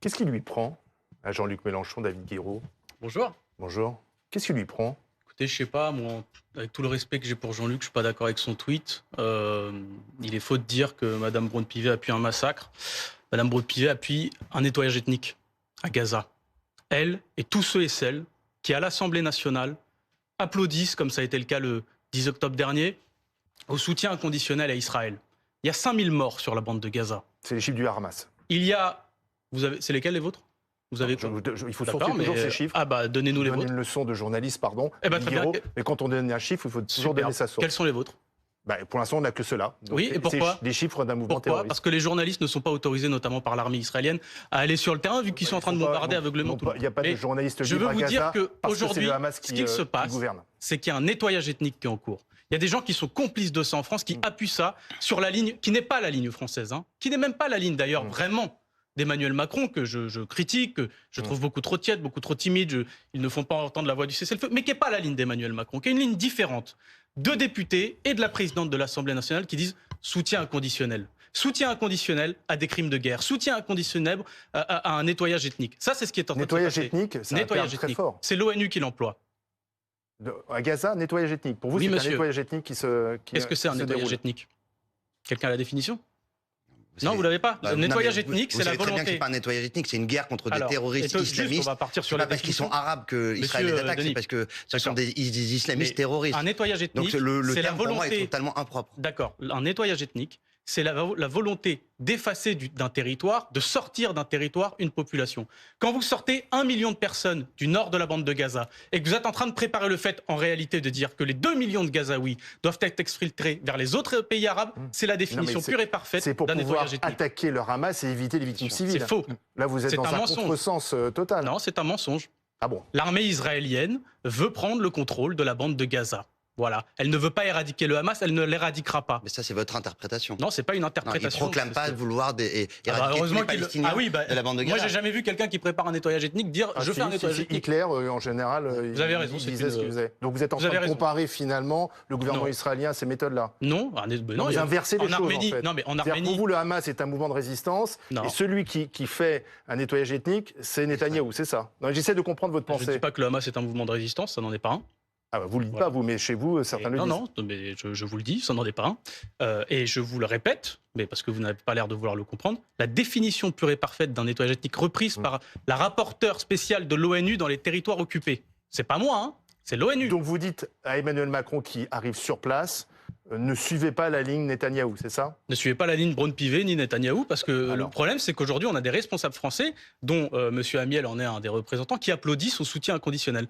Qu'est-ce qui lui prend à Jean-Luc Mélenchon, David Guiraud? Bonjour. Bonjour. Qu'est-ce qui lui prend? Écoutez, je sais pas, moi, avec tout le respect que j'ai pour Jean-Luc, je suis pas d'accord avec son tweet. Il est faux de dire que Madame Braun-Pivet appuie un massacre. Madame Braun-Pivet appuie un nettoyage ethnique à Gaza. Elle et tous ceux et celles qui, à l'Assemblée nationale, applaudissent, comme ça a été le cas le 10 octobre dernier, au soutien inconditionnel à Israël. Il y a 5000 morts sur la bande de Gaza. C'est les chiffres du Hamas. Il y a... C'est lesquels les vôtres? Vous avez Il faut sortir toujours ces chiffres. Ah bah, donnez-nous les Donner vôtres. une leçon de journaliste, pardon. Eh ben, très bien. Mais quand on donne un chiffre, il faut toujours donner sa source. Quels sont les vôtres? Pour l'instant, on n'a que cela. Donc, oui, et pourquoi? Des chiffres d'un mouvement Pourquoi? terroriste. Parce que les journalistes ne sont pas autorisés, notamment par l'armée israélienne, à aller sur le terrain, vu qu'ils sont en train de bombarder aveuglément tout le monde. Il n'y a pas de journalistes je veux libres à vous Gaza dire qu'aujourd'hui, ce qu'il se passe, gouverne. c'est qu'il y a un nettoyage ethnique qui est en cours. Il y a des gens qui sont complices de ça en France, qui appuient ça sur la ligne, qui n'est pas la ligne française, qui n'est même pas la ligne d'ailleurs vraiment d'Emmanuel Macron, que je critique, que je trouve beaucoup trop tiède, beaucoup trop timide, ils ne font pas entendre la voix du cessez-le-feu, mais qui n'est pas la ligne d'Emmanuel Macron, qui est une ligne différente de députés et de la présidente de l'Assemblée nationale qui disent soutien inconditionnel. Soutien inconditionnel à des crimes de guerre, soutien inconditionnel à un nettoyage ethnique. Ça, c'est ce qui est en train de se passer. Nettoyage ethnique, c'est un terme très fort. C'est l'ONU qui l'emploie. À Gaza, nettoyage ethnique. Pour vous, oui, c'est un nettoyage ethnique qui se Est-ce que c'est un nettoyage ethnique? Quelqu'un a la définition? Non, vous l'avez pas. Le nettoyage ethnique, c'est la volonté. Vous savez très bien que c'est pas un nettoyage ethnique, c'est une guerre contre des terroristes islamistes. On va partir sur pas parce qu'ils sont arabes qu'Israël les attaque, c'est parce que ce sont des islamistes terroristes. Un nettoyage ethnique, donc le c'est la terme pour moi volonté. est totalement impropre. D'accord. Un nettoyage ethnique, c'est la volonté d'effacer d'un territoire, de sortir d'un territoire une population. Quand vous sortez 1 million de personnes du nord de la bande de Gaza et que vous êtes en train de préparer le fait, en réalité, de dire que les 2 millions de Gazaouis doivent être exfiltrés vers les autres pays arabes, c'est la définition pure et parfaite d'un nettoyage ethnique. C'est pour pouvoir attaquer le Hamas et éviter les victimes civiles. C'est faux. Là, vous êtes dans un contresens total. Non, c'est un mensonge. Ah bon? L'armée israélienne veut prendre le contrôle de la bande de Gaza. Voilà. Elle ne veut pas éradiquer le Hamas, elle ne l'éradiquera pas. Mais ça, c'est votre interprétation. Non, c'est pas une interprétation. Non, il ne proclame pas vouloir éradiquer tous les Palestiniens de la bande de Gaza. Moi, j'ai jamais vu quelqu'un qui prépare un nettoyage ethnique dire je fais un nettoyage ethnique. Hitler, en général, vous avez raison, il disait ce qu'il faisait. Donc vous êtes en train de comparer finalement le gouvernement israélien à ces méthodes-là? Non, vous inversez les choses Arménie, en fait. Non, mais en Arménie... Pour vous, le Hamas est un mouvement de résistance et celui qui fait un nettoyage ethnique, c'est Netanyahou, c'est ça? J'essaie de comprendre votre pensée. Je ne dis pas que le Hamas est un mouvement de résistance, ça n'en est pas un. Ah bah vous ne le dites pas, vous, mais chez vous, certains le disent. Non, mais je vous le dis, ça n'en est pas un. Et je vous le répète, mais parce que vous n'avez pas l'air de vouloir le comprendre, la définition pure et parfaite d'un nettoyage ethnique reprise par la rapporteure spéciale de l'ONU dans les territoires occupés. C'est pas moi, c'est l'ONU. Donc vous dites à Emmanuel Macron qui arrive sur place, ne suivez pas la ligne Netanyahou, c'est ça? Ne suivez pas la ligne Braun-Pivet ni Netanyahou, parce que le problème, c'est qu'aujourd'hui, on a des responsables français, dont M. Amiel en est un des représentants, qui applaudissent au soutien inconditionnel.